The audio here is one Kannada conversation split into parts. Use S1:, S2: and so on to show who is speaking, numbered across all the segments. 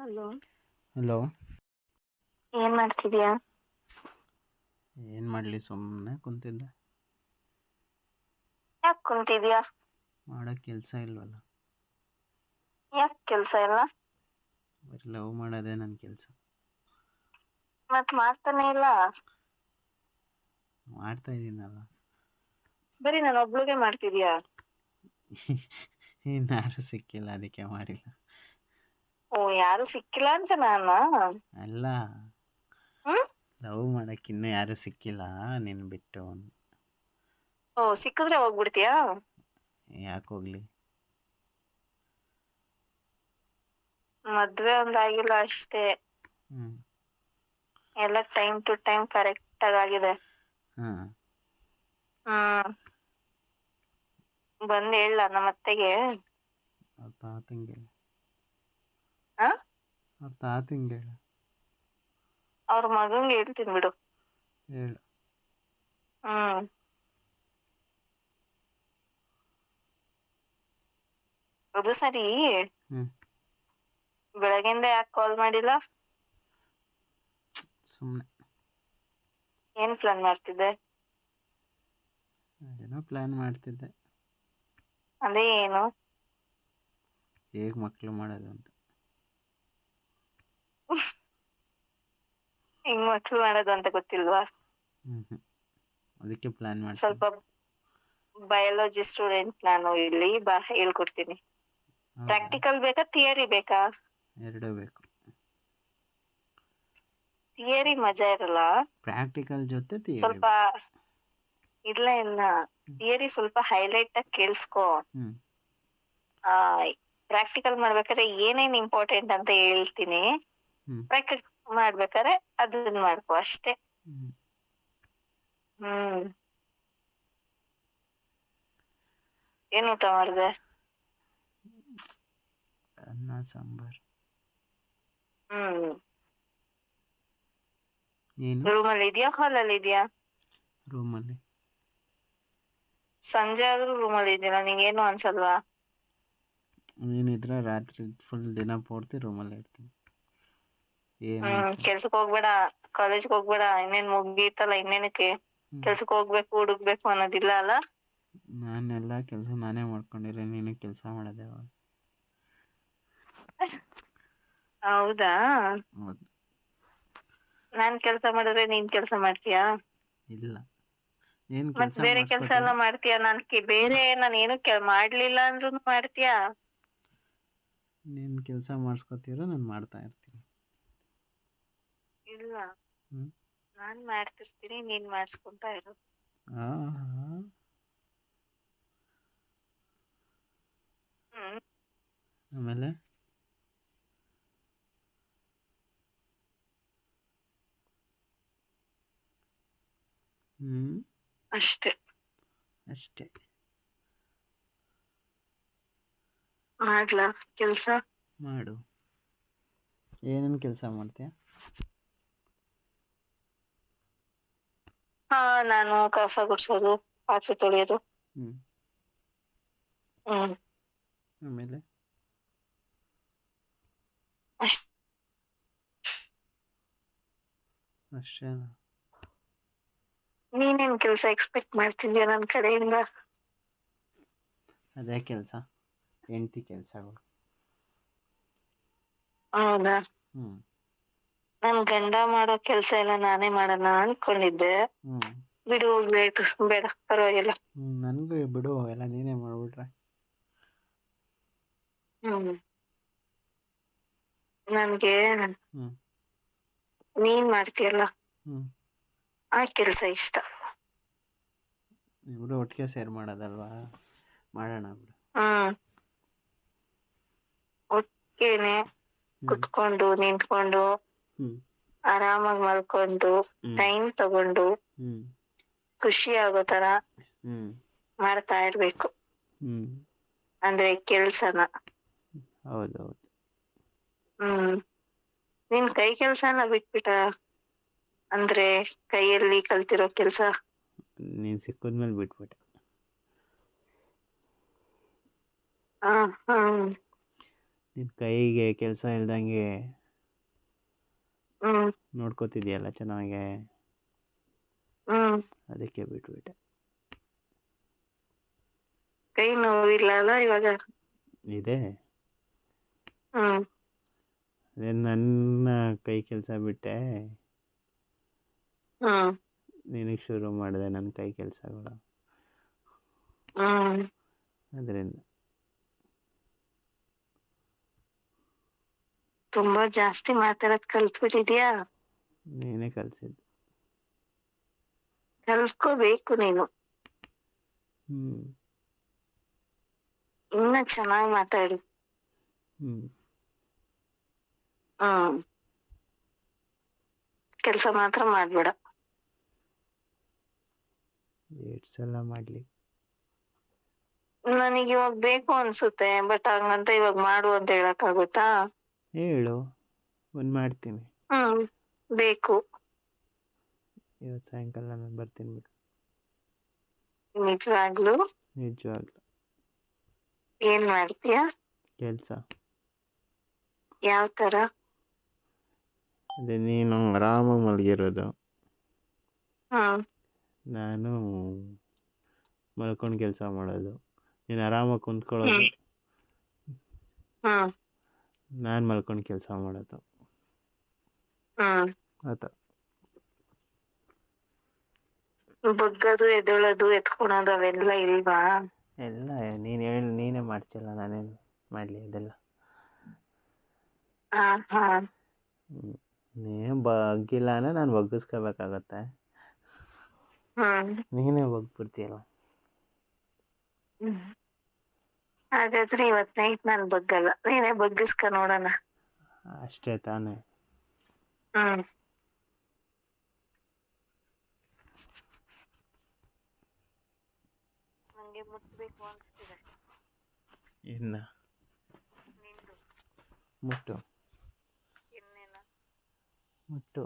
S1: ಹಲೋ.
S2: ಹಲೋ.
S1: ಏನ್ ಮಾಡ್ತಿದ್ಯಾ?
S2: ಏನು ಮಾಡಲಿ, ಸುಮ್ಮನೆ ಕುಂತಿದ್ದೆ.
S1: ಯಾಕೆ ಕುಂತಿದ್ಯಾ?
S2: ಮಾಡೋಕ್ಕೆ ಕೆಲಸ ಇಲ್ವಲ್ಲ.
S1: ಯಾಕೆ ಕೆಲ್ಸ ಇಲ್ಲ?
S2: ಬರೀ ಲವ್ ಮಾಡೋದೇ ನನ್ನ ಕೆಲಸ.
S1: ಮತ್ ಮಾಡ್ತಾನೆ ಇಲ್ಲ.
S2: ಮಾಡ್ತಾ ಇದ್ದೀನಲ್ಲ.
S1: ಬರೀ ನಾನು ಒಬ್ಳಿಗೆ ಮಾಡ್ತಿದ್ಯಾ?
S2: ಇನ್ಯಾರು ಸಿಕ್ಕಿಲ್ಲ, ಅದಕ್ಕೆ ಮಾಡಿಲ್ಲ.
S1: ಓ, ಯಾರು ಸಿಕ್ಕಿಲ್ಲ ಅಂತ
S2: ಅಲ್ಲ,
S1: ಹ್ಮ್
S2: ಲವ್ ಮಾಡೋಕ್ಕೆ ಇನ್ನೂ ಯಾರು ಸಿಕ್ಕಿಲ್ಲ ನಿನ್ನ ಬಿಟ್ಟು.
S1: ಓ, ಸಿಕ್ಕಿದ್ರೆ ಹೋಗ್ಬಿಡ್ತೀಯಾ?
S2: ಯಾಕೆ ಹೋಗ್ಲಿ?
S1: ಮದ್ವೆ ಒಂದಾಗಿಲ್ಲ ಅಷ್ಟೇ. ಎಲ್ಲ ಟೈಮ್ ಟು ಟೈಮ್ ಕರೆಕ್ಟ್ ಆಗಿದೆ.
S2: ಹಾಂ.
S1: ಬಂದ್ ಹೇಳ ನಮ್ಮ ಅತ್ತೆಗೆ.
S2: ಅವ್ರ ತಾತಂಗೆ.
S1: ಆ
S2: ಅವ್ರ ತಾತಂಗೆ ಹೇಳು.
S1: ಅವ್ರ ಮಗಂಗೆ ಹೇಳ್ತೀನಿ ಬಿಡು.
S2: ಹೇಳು.
S1: ಅದು ಸರಿ.
S2: ಹ್ಮ್.
S1: ಬೆಳಗಿಂದ ಯಾಕೆ ಕಾಲ್ ಮಾಡಿಲ್ಲ?
S2: ಸುಮ್ಮನೆ.
S1: ಏನ್ ಪ್ಲಾನ್ ಮಾಡ್ತಿದ್ದೆ?
S2: ಏನೋ ಪ್ಲ್ಯಾನ್ ಮಾಡ್ತಿದ್ದೆ.
S1: ಅದೇ ಏನು?
S2: ಹೇಗೆ ಮಕ್ಕಳು ಮಾಡೋದು ಅಂತ.
S1: ಹಿಂಗ್ ಮಕ್ಳು ಮಾಡೋದು ಅಂತ ಗೊತ್ತಿಲ್ವಾ?
S2: ಅದಕ್ಕೆ ಪ್ಲ್ಯಾನ್ ಮಾಡ್ತೀನಿ.
S1: ಸ್ವಲ್ಪ ಬಯಾಲಜಿ ಸ್ಟೂಡೆಂಟ್ ನಾನು, ಇಲ್ಲಿ ಬಾ ಹೇಳ್ಕೊಡ್ತೀನಿ. ಪ್ರಾಕ್ಟಿಕಲ್ ಬೇಕಾ, ಥಿಯರಿ ಬೇಕಾ?
S2: ಎರಡೂ ಬೇಕು.
S1: ಥಿಯರಿ ಮಜಾ ಇರಲ್ಲ.
S2: ಪ್ರಾಕ್ಟಿಕಲ್ ಜೊತೆ ಥಿಯರಿ
S1: ಸ್ವಲ್ಪ ಇಲ್ಲ ಥಿಯರಿ ಸ್ವಲ್ಪ ಹೈಲೈಟ್ ಆಗಿ ಕೇಳಿಸ್ಕೊ. ಪ್ರಾಕ್ಟಿಕಲ್ ಮಾಡ್ಬೇಕಾದ್ರೆ ಏನೇನ್ ಇಂಪಾರ್ಟೆಂಟ್ ಅಂತ ಹೇಳ್ತೀನಿ. ಪ್ರಾಕ್ಟಿಕಲ್ ಮಾಡ್ಬೇಕಾದ್ರೆ ಅದನ್ನ ಮಾಡ್ಕೊ ಅಷ್ಟೇ. ಏನ್ ಊಟ ಮಾಡಿದೆ?
S2: ಅನ್ನ ಸಾಂಬಾರ್. ನೀನು?
S1: ರೂಮಲ್ಲಿ ಇದೆಯಾ, ಹಾಲಲ್ಲಿ ಇದೆಯಾ?
S2: ರೂಮಲ್ಲಿ.
S1: ಸಂಜೆ ಆದ್ರೂ ರೂಮಲ್ಲಿ ಇದೀನ, ನಿಂಗೇನು ಅನ್ಸಲ್ವಾ?
S2: ನೀನಿದ್ರೆ ರಾತ್ರಿ ಫುಲ್ ದಿನ ಪೂರ್ತಿ ರೂಮಲ್ಲೇ ಇರ್ತೀನಿ.
S1: ಕೆಲ್ಸಕ್ಕೆ ಹೋಗ್ಬೇಡ, ಕಾಲೇಜ್ಗೆ ಹೋಗ್ಬೇಡ, ಇನ್ನೇನ್ ಮುಗೀತಲ್ಲ, ಇನ್ನೇನಕ್ಕೆ ಕೆಲ್ಸಕ್ಕೆ ಹೋಗ್ಬೇಕು ಹುಡುಕ್ಬೇಕು ಅನ್ನೋದಿಲ್ಲ ಅಲ್ಲ?
S2: ನಾನೆಲ್ಲ ಕೆಲಸ ನಾನೇ ಮಾಡ್ಕೊಂಡಿರೋ, ನೀನು ಕೆಲಸ ಮಾಡೋದೇ ಅವಾಗ.
S1: ಹೌದಾ?
S2: ಹೌದು.
S1: ನಾನ್ ಕೆಲಸ ಮಾಡಿದ್ರೆ ನೀನ್ ಕೆಲಸ ಮಾಡ್ತೀಯಾ?
S2: ಇಲ್ಲ, ನೀನು
S1: ಮತ್
S2: ಕೆಲಸ
S1: ಬೇರೆ ಕೆಲಸ ಎಲ್ಲ
S2: ಮಾಡಿಸ್ಕೊತೀಯ.
S1: ಮಾಡ್ತೀಯಾ? ನಾನು ಏನು ಮಾಡ್ಲಿಲ್ಲ ಅಂದ್ರೂ ಮಾಡ್ತೀಯಾ?
S2: ನೀನು ಕೆಲಸ ಮಾಡಿಸ್ಕೊತೀರ, ನಾನು ಮಾಡ್ತಾ ಇರ್ತೀನಿ.
S1: ಇಲ್ಲ, ನಾನ್ ಮಾಡ್ತಿರ್ತೀನಿ, ನೀನ್ ಮಾಡಿಸ್ಕೊಂತ ಇರು.
S2: ಆಮೇಲೆ
S1: ಅಷ್ಟೇ. ಮಾಡ್ಲಾ ಕೆಲ್ಸ?
S2: ಮಾಡು. ಏನೇನು ಕೆಲಸ ಮಾಡ್ತೀಯ?
S1: ನಾನು ಕಸ ಗುಡ್ಸೋದು, ಪಾತ್ರೆ ತೊಳೆಯೋದು.
S2: ಆಮೇಲೆ ಅಷ್ಟೇನಾ?
S1: ನೀನೇನ್ ಕೆಲ್ಸ ಎಕ್ಸ್ಪೆಕ್ಟ್ ಮಾಡ್ತಿದ್ಯಾ ನನ್ ಕಡೆಯಿಂದ?
S2: ಅದೇ ಕೆಲಸ, ಹೆಂಡತಿ ಕೆಲಸಗಳು.
S1: ಹೌದಾ? ನನ್ ಗಂಡ ಮಾಡೋ ಕೆಲ್ಸ ಎಲ್ಲ ನಾನೇ ಮಾಡೋಣ ಅನ್ಕೊಂಡಿದ್ದೆ. ಬಿಡು, ಹೋಗ್ಲಾಯ್ತು, ಬೇಡ, ಪರವಾಗಿಲ್ಲ.
S2: ನನ್ಗೂ ಬಿಡು, ಎಲ್ಲ ನೀನೇ ಮಾಡ್ಬಿಟ್ರೆ.
S1: ನನ್ಗೆ ನೀನ್ ಮಾಡ್ತೀಯಲ್ಲ ಆ ಕೆಲ್ಸ ಇಷ್ಟ.
S2: ಇಬ್ರು ಒಟ್ಟಿಗೆ ಸೇರ್ ಮಾಡೋದಲ್ವಾ, ಮಾಡೋಣ ಬಿಡು.
S1: ಒಟ್ಟಿಗೆನೆ ಕುತ್ಕೊಂಡು ನಿಂತ್ಕೊಂಡು ಆರಾಮಾಗಿ ಮಲ್ಕೊಂಡು ಟೈಮ್ ತಗೊಂಡು ಖುಷಿ ಆಗೋ ತರ ಮಾಡ್ತಾ ಇರ್ಬೇಕು. ಅಂದ್ರೆ ಕೆಲ್ಸನ.
S2: ಹೌದೌದು.
S1: ನಿನ್ ಕೈ ಕೆಲ್ಸನ ಬಿಟ್ಬಿಟ್ಟ, ಅಂದ್ರೆ ಕೈಯಲ್ಲಿ ಕಲ್ತಿರೋ ಕೆಲ್ಸ
S2: ನೀನು ಸಿಕ್ಕಿದ್ಮೇಲೆ ಬಿಟ್ಬಿಟ್ಟೆ. ನಿನ್ನ ಕೈಗೆ ಕೆಲಸ ಇಲ್ದಂಗೆ
S1: ಹ್ಮ್
S2: ನೋಡ್ಕೋತಿದ್ಯಲ್ಲ ಚೆನ್ನಾಗೆ,
S1: ಹ್ಮ್
S2: ಅದಕ್ಕೆ ಬಿಟ್ಬಿಟ್ಟೆ.
S1: ಕೈ ನೋವಿಲ್ಲ ಅಲ್ಲ ಇವಾಗ?
S2: ಇದೆ.
S1: ಹ್ಮ್
S2: ಅದೇ ನನ್ನ ಕೈ ಕೆಲಸ ಬಿಟ್ಟೆ
S1: ಹ್ಮ್
S2: ನಿನಗೆ ಶುರು ಮಾಡಿದೆ ನನ್ನ ಕೈ ಕೆಲಸಗಳು.
S1: ಹ್ಮ್
S2: ಅದರಿಂದ
S1: ತುಂಬಾ ಜಾಸ್ತಿ ಮಾತಾಡೋದ್ ಕಲ್ತ್ಬಿಟ್ಟಿದ್ಯಾ?
S2: ನೀನೇ ಕಲಿಸಿದ್ದು.
S1: ಕಲ್ತ್ಕೋಬೇಕು ನೀನು.
S2: ಹ್ಮ್
S1: ಇನ್ನ ಚೆನ್ನಾಗಿ ಮಾತಾಡು.
S2: ಹ್ಮ್
S1: ಹ್ಮ್ ಕೆಲ್ಸ ಮಾತ್ರ ಮಾಡ್ಬೇಡ.
S2: ಎಷ್ಟು ಸಲ ಮಾಡಲಿ?
S1: ನನಗೆ ಇವಾಗ ಬೇಕು ಅನ್ಸುತ್ತೆ, ಬಟ್ ಹಂಗಂತ ಇವಾಗ ಮಾಡು ಅಂತ ಹೇಳಕ್ಕಾಗುತ್ತಾ?
S2: ಹೇಳು, ಒಂದು ಮಾಡ್ತೀನಿ.
S1: ಬೇಕು.
S2: ಇವತ್ತು ಸಾಯಂಕಾಲ ನಾನು ಬರ್ತೀನಿ ಬಿಡು.
S1: ನಿಜವಾಗ್ಲೂ?
S2: ನಿಜವಾಗ್ಲೂ.
S1: ಏನ್ ಮಾಡ್ತೀಯ?
S2: ಕೆಲಸ.
S1: ಯಾವ ತರ?
S2: ಅದೇ ನೀನು ಆರಾಮಾಗಿ ಮಲಗಿರೋದು, ನಾನು ಮಲ್ಕೊಂಡು ಕೆಲಸ ಮಾಡೋದು. ನೀನು ಆರಾಮಾಗಿ ಕುಂತ್ಕೊಳ್ಳೋದು, ನಾನು ಮಲ್ಕೊಂಡು ಕೆಲಸ ಮಾಡೋದು. ಆತ.
S1: ಬಗ್ಗದು, ಎದ್ದೇಳೋದು, ಎತ್ಕೊಳೋದು ಅವೆಲ್ಲ ಇಲ್ವಾ?
S2: ಎಲ್ಲ ನೀನು ಹೇಳಿ ನೀನೇ ಮಾಡ್ತಿಲ್ಲ, ನಾನೇನು ಮಾಡಲಿ ಅದೆಲ್ಲ? ನೀನು ಬಗ್ಗಿಲ್ಲ ಅಂದರೆ ನಾನು ಬಗ್ಗಿಸ್ಕೋಬೇಕಾಗತ್ತೆ. ನೀನೇ ಬಗ್ಬಿಡ್ತೀಯಲ್ಲ.
S1: ಹಾಗಾದ್ರೆ ಇವತ್ ನೈಟ್ ನಾನು ಬಗ್ಗಲ್ಲ, ನೀನೇ ಬಗ್ಗಿಸ್ಕ ನೋಡೋಣ.
S2: ಅಷ್ಟೇ ತಾನೇ?
S1: ನಂಗೆ ಮುಟ್ಬೇಕು ಅನ್ಸ್ತಿದೆ.
S2: ಇನ್ನ
S1: ನಿಂದು
S2: ಮುಟ್ಟು
S1: ಇನ್ನೇನ?
S2: ಮುಟ್ಟು.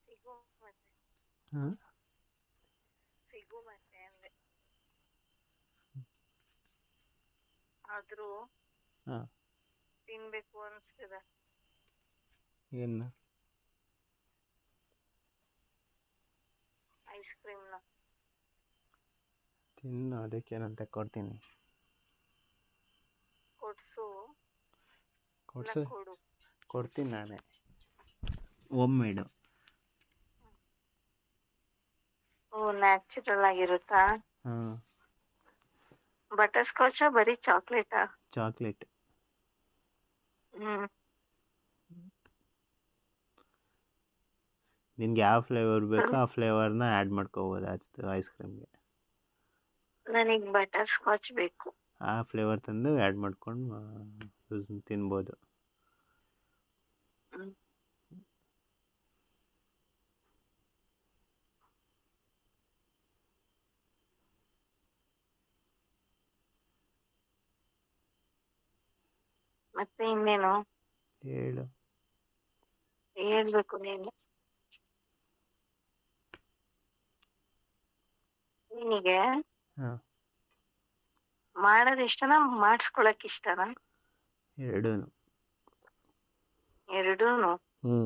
S1: ಸಿಗು ಮತ್ತೆ.
S2: ಹಾಂ,
S1: ಸಿಗು ಮತ್ತೆ ಅಂದೆ. ಆದ್ರೂ
S2: ಹಾಂ,
S1: ತಿನ್ಬೇಕು ಅನ್ಸ್ತಿದೆ.
S2: ಏನು?
S1: ಐಸ್ ಕ್ರೀಮ್ನ.
S2: ತಿನ್ನು, ಅದಕ್ಕೇನಂತ ಕೊಡ್ತೀನಿ.
S1: ಕೊಡ್ಸು.
S2: ಕೊಡ್ಸು,
S1: ಕೊಡು.
S2: ಕೊಡ್ತೀನಿ ನಾನೇ. ಹೋಮ್ ಮೇಡು.
S1: ಓ, ನ್ಯಾಚುರಲ್ ಆಗಿರುತ್ತಾ?
S2: ಹಾಂ.
S1: ಬಟರ್ ಸ್ಕಾಚಾ ಬರೀ ಚಾಕ್ಲೇಟಾ?
S2: ಚಾಕ್ಲೇಟ್. ನಿನ್ಗೆ ಯಾವ ಫ್ಲೇವರ್ ಬೇಕೋ ಆ ಫ್ಲೇವರ್ನ ಆ್ಯಡ್ ಮಾಡ್ಕೋಬೋದು ಐಸ್ ಕ್ರೀಮ್ಗೆ.
S1: ನನಗೆ ಬಟರ್ ಸ್ಕಾಚ್ ಬೇಕು.
S2: ಆ ಫ್ಲೇವರ್ ತಂದು ಆ್ಯಡ್ ಮಾಡ್ಕೊಂಡು ತಿನ್ಬೋದು.
S1: ಮತ್ತೆ ಇನ್ನೇನು?
S2: ಹೇಳು.
S1: ಹೇಳ್ಬೇಕು ನೀನು. ನಿನಗೆ
S2: ಹಾಂ,
S1: ಮಾಡೋದು ಇಷ್ಟನಾ ಮಾಡಿಸ್ಕೊಳಕ್ ಇಷ್ಟನಾ?
S2: ಎರಡೂ.
S1: ಎರಡೂನು?
S2: ಹ್ಞೂ.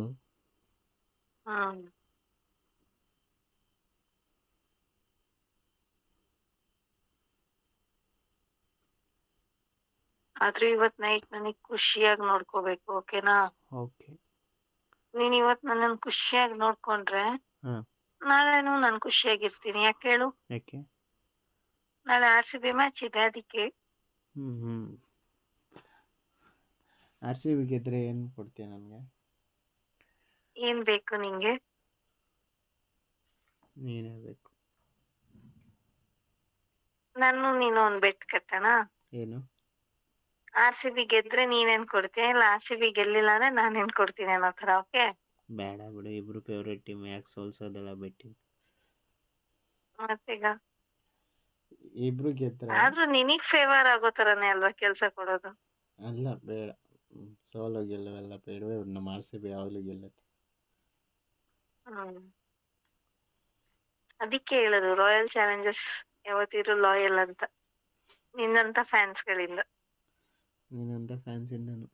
S1: ಆದ್ರೂ ಇವತ್ ನೈಟ್ ನನಗ್ ಖುಷಿಯಾಗಿ ನೋಡ್ಕೋಬೇಕು, ಓಕೆನಾ?
S2: ಓಕೆ.
S1: ನೀನ್ ಇವತ್ ನನ್ನನ್ನು ಖುಷಿಯಾಗಿ ನೋಡ್ಕೊಂಡ್ರೆ
S2: ಹಾಂ.
S1: ನಾಳೆನೂ ನಾನು ಖುಷಿಯಾಗಿರ್ತೀನಿ. ಯಾಕೆ ಹೇಳು?
S2: ಯಾಕೆ?
S1: ನಾಳೆ RCB ಮ್ಯಾಚ್ ಇದೆ, ಅದಕ್ಕೆ.
S2: RCB ಗೆದ್ರೆ ಏನು ಕೊಡ್ತೀಯ ನನಗೆ?
S1: ಏನ್ ಬೇಕು ನಿಂಗೆ?
S2: ನೀನೇ ಬೇಕು.
S1: ನಾನು ನೀನು ಒಂದ್ ಬೆಟ್ ಕಟ್ಟೋಣ?
S2: ಏನು?
S1: RCB ಗೆದ್ರೆ ನೀನೇನ್ ಕೊಡ್ತೀಯ, ಇಲ್ಲ RCB ಗೆಲ್ಲಿಲ್ಲ ಅಂದ್ರೆ ನಾನೇನ್ ಕೊಡ್ತೀನಿ ಅನ್ನೋ ತರ, ಓಕೆ?
S2: ಬೇಡ ಬಿಡು, ಇಬ್ರು ಫೇವ್ರೇಟ್ ಟೀಮ್, ಯಾಕೆ ಸೋಲ್ಸೋದೆಲ್ಲ ಬೆಟ್ಟಿಂಗ್.
S1: ಮತ್ತೀಗ
S2: ಇಬ್ರು ಗೆದ್ರೆ
S1: ಆದ್ರೂ ನಿನಗ್ ಫೇವರ್ ಆಗೋ ತರನೇ ಅಲ್ವಾ ಕೆಲ್ಸ ಕೊಡೋದು?
S2: ಅಲ್ಲ, ಬೇಡ. ಸೋಲೋ ಗೆಲ್ಲವೆಲ್ಲ ಬೇಡವೇ. ನಮ್ಮ RCB ಯಾವಾಗಲೂ ಗೆಲ್ಲುತ್ತೆ.
S1: ಅದಕ್ಕೆ ಹೇಳೋದು ರಾಯಲ್ ಚಾಲೆಂಜರ್ಸ್ ಯಾವತ್ತಿದ್ರು ಲಾಯಲ್ ಅಂತ, ನಿನ್ನಂತ ಫ್ಯಾನ್ಸ್ಗಳಿಂದ.
S2: ನೀನಂತ ಫ್ಯಾನ್ಸ್ ಇಂದನು.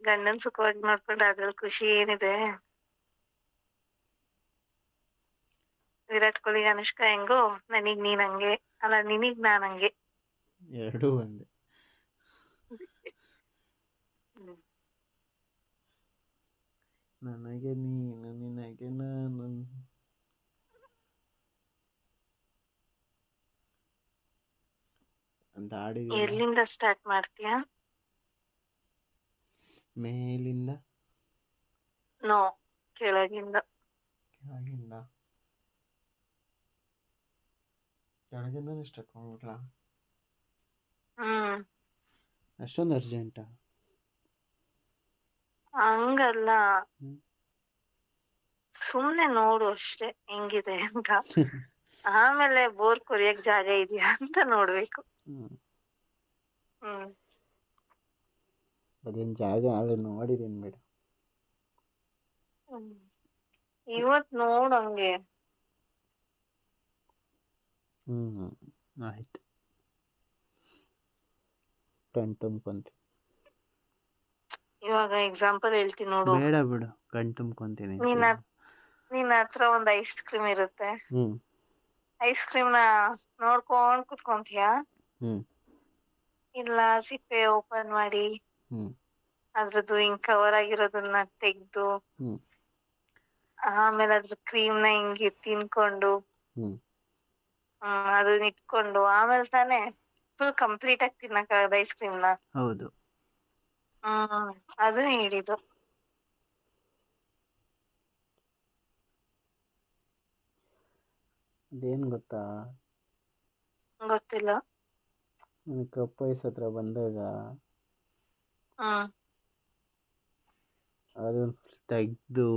S1: ಗಂಡನ್ ಸುಖವಾಗಿ ನೋಡ್ಕೊಂಡ್ರೆ ಅದ್ರಲ್ಲಿ ಖುಷಿ ಏನಿದೆ. ವಿರಾಟ್ ಕೊಹ್ಲಿ ಅನುಷ್ಕಾ ಹೆಂಗೋ ನನಗ್ ನೀನ್ ಹಂಗೆ, ಅಲ್ಲ ನಿನಗ್ ನಾನ್ ಹಂಗೆ.
S2: ಎರಡೂ ಒಂದೇ.
S1: ಹ್ಮ್.
S2: ನನಗೆ ನೀನು ನಿನಗೆ ನಾನು ಅಂತ ಹಾಡಿದೆಯಲ್ಲ.
S1: ಎಲ್ಲಿಂದ ಸ್ಟಾರ್ಟ್ ಮಾಡ್ತೀಯಾ?
S2: ಮೇಲಿಂದ
S1: ನೋ, ಕೆಳಗಿಂದ.
S2: ಕೆಳಗಿಂದ ಕೆಳಗಿಂದನೇ ಸ್ಟಾರ್ಟ್ ಮಾಡ್ಬಿಟ್ಲಾ? ಅಷ್ಟೊಂದು ಅರ್ಜೆಂಟಾ?
S1: ಹಂಗಲ್ಲ,
S2: ಹ್ಮ್.
S1: ಸುಮ್ನೆ ನೋಡು ಅಷ್ಟೇ ಹೆಂಗಿದೆ ಅಂತ. ಆಮೇಲೆ ಬೋರ್ ಕೊರಿಯಕ್ ಜಾಗ ಇದೆಯಾ ಅಂತ ನೋಡ್ಬೇಕು.
S2: ಹ್ಮ್.
S1: ಹ್ಮ್.
S2: ಅದೇನ್ ಜಾಗ ಅಲ್ಲಿ ನೋಡಿದೀನಿ ಬಿಡು.
S1: ಇವತ್ ನೋಡಂಗೆ.
S2: ಆಯ್ತು, ಕಣ್ ತುಂಬ್ಕೊಂತೀನಿ.
S1: ಇವಾಗ ಎಕ್ಸಾಂಪಲ್ ಹೇಳ್ತೀನಿ ನೋಡು.
S2: ಬೇಡ ಬಿಡು, ಕಣ್ ತುಂಬ್ಕೊಂತೀನಿ.
S1: ನಿನ್ನ ಹತ್ರ ಒಂದ್ ಐಸ್ ಕ್ರೀಮ್ ಇರುತ್ತೆ.
S2: ಹ್ಮ್.
S1: ಐಸ್ ಕ್ರೀಮ್ ನ ನೋಡ್ಕೊಂಡ್ ಕುತ್ಕೊಂತೀಯ, ಇಲ್ಲ ಸಿಪ್ಪೆ ಓಪನ್ ಮಾಡಿ ಅದ್ರದ್ದು ಹಿಂಗ್ ಕವರ್ ಆಗಿರೋದನ್ನ ತೆಗ್ದು ಆಮೇಲೆ ಅದ್ರ ಕ್ರೀಮ್ ನ ಹಿಂಗೆ ತಿನ್ಕೊಂಡು ಅದನ್ನ ಇಟ್ಕೊಂಡು ಆಮೇಲೆ ತಾನೇ ಫುಲ್ ಕಂಪ್ಲೀಟ್ ಆಗಿ ತಿನ್ನಕ್ಕಾಗದ ಐಸ್ ಕ್ರೀಮ್ ನ.
S2: ಹೌದು.
S1: ಅದು ಹೇಳಿದ್ದು.
S2: ಅದೇನ್ ಗೊತ್ತಾ?
S1: ಗೊತ್ತಿಲ್ಲ.
S2: ನನಗೆ ಕಪ್ ಐಸ್ ಹತ್ರ ಬಂದಾಗ ಅದನ್ನ ತೆಗ್ದು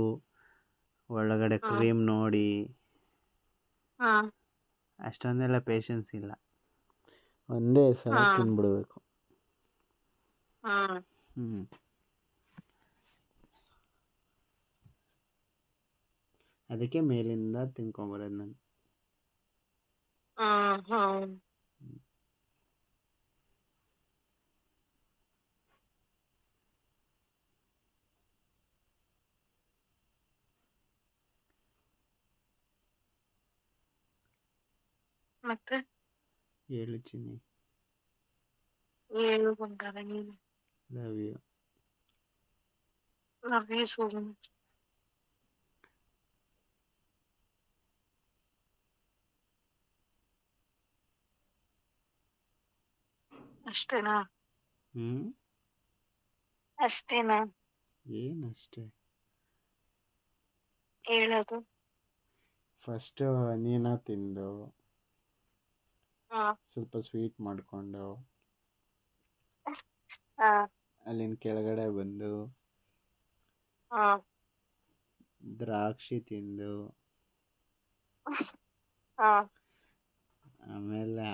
S2: ಒಳಗಡೆ ಕ್ರೀಮ್ ನೋಡಿ ಅಷ್ಟೊಂದೆಲ್ಲ ಪೇಷನ್ಸ್ ಇಲ್ಲ. ಒಂದೇ ಸಲ ತಿನ್ಬಿಡ್ಬೇಕು. ಅದಕ್ಕೆ ಮೇಲಿಂದ ತಿನ್ಕೊಂಬರೋದು ನಾನು.
S1: ಮತ್ತೆ
S2: ಹೇಳು ಚಿನ್ನಿ.
S1: ಹೇಳು ಬಂಗಾರ ನೀನು.
S2: Love you.
S1: Love you so much. ಅಷ್ಟೇನಾ? ಅಷ್ಟೇನಾ?
S2: ಏನಷ್ಟೇ?
S1: ಹೇಳೋದು
S2: ಫಸ್ಟ್ ನೀನ ತಿಂದು ಸ್ವಲ್ಪ ಸ್ವೀಟ್ ಮಾಡ್ಕೊಂಡು ಅಲ್ಲಿನ ಕೆಳಗಡೆ ಬಂದು ದ್ರಾಕ್ಷಿ ತಿಂದು ಆಮೇಲೆ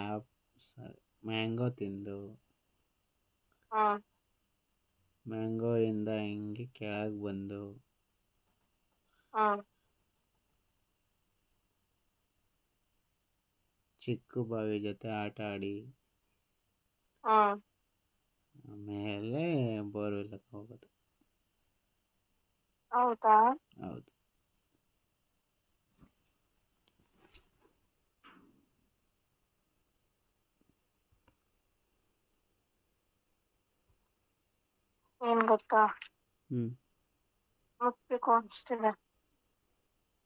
S2: ಮ್ಯಾಂಗೋ ತಿಂದು ಮ್ಯಾಂಗೋ ಇಂದ ಹಿಂಗೆ ಕೆಳಗೆ ಬಂದು ಚಿಕ್ಕು ಬಾವಿ ಜೊತೆ ಆಟ ಆಡಿ ಆಮೇಲೆ ಬೋರ್ವೆಲ್ಗೆ ಹೋಗೋದು.
S1: ಹೌದಾ?
S2: ಹೌದು.
S1: ಏನ್ ಗೊತ್ತಾ? ಮುಟ್ಬೇಕು ಅನ್ಸ್ತಿದೆ.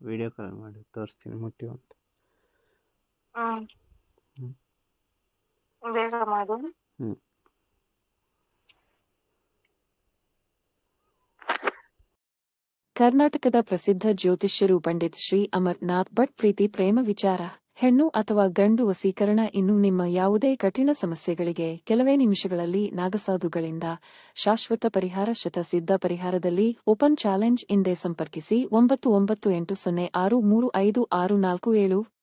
S2: ವಿಡಿಯೋ ಕಾಲ್ ಮಾಡಿ ತೋರಿಸ್ತೀನಿ ಮುಟ್ಟಿ ಅಂತ.
S1: ಬೇಗ ಮಾಡು.
S3: ಕರ್ನಾಟಕದ ಪ್ರಸಿದ್ಧ ಜ್ಯೋತಿಷ್ಯರು ಪಂಡಿತ್ ಶ್ರೀ ಅಮರ್ನಾಥ್ ಭಟ್ ಪ್ರೀತಿ ಪ್ರೇಮ ವಿಚಾರ, ಹೆಣ್ಣು ಅಥವಾ ಗಂಡು ವಶೀಕರಣ ಇನ್ನು ನಿಮ್ಮ ಯಾವುದೇ ಕಠಿಣ ಸಮಸ್ಯೆಗಳಿಗೆ ಕೆಲವೇ ನಿಮಿಷಗಳಲ್ಲಿ ನಾಗಸಾಧುಗಳಿಂದ ಶಾಶ್ವತ ಪರಿಹಾರ. ಶತಸಿದ್ಧ ಪರಿಹಾರದಲ್ಲಿ ಓಪನ್ ಚಾಲೆಂಜ್. ಹಿಂದೆ ಸಂಪರ್ಕಿಸಿ 9980635647.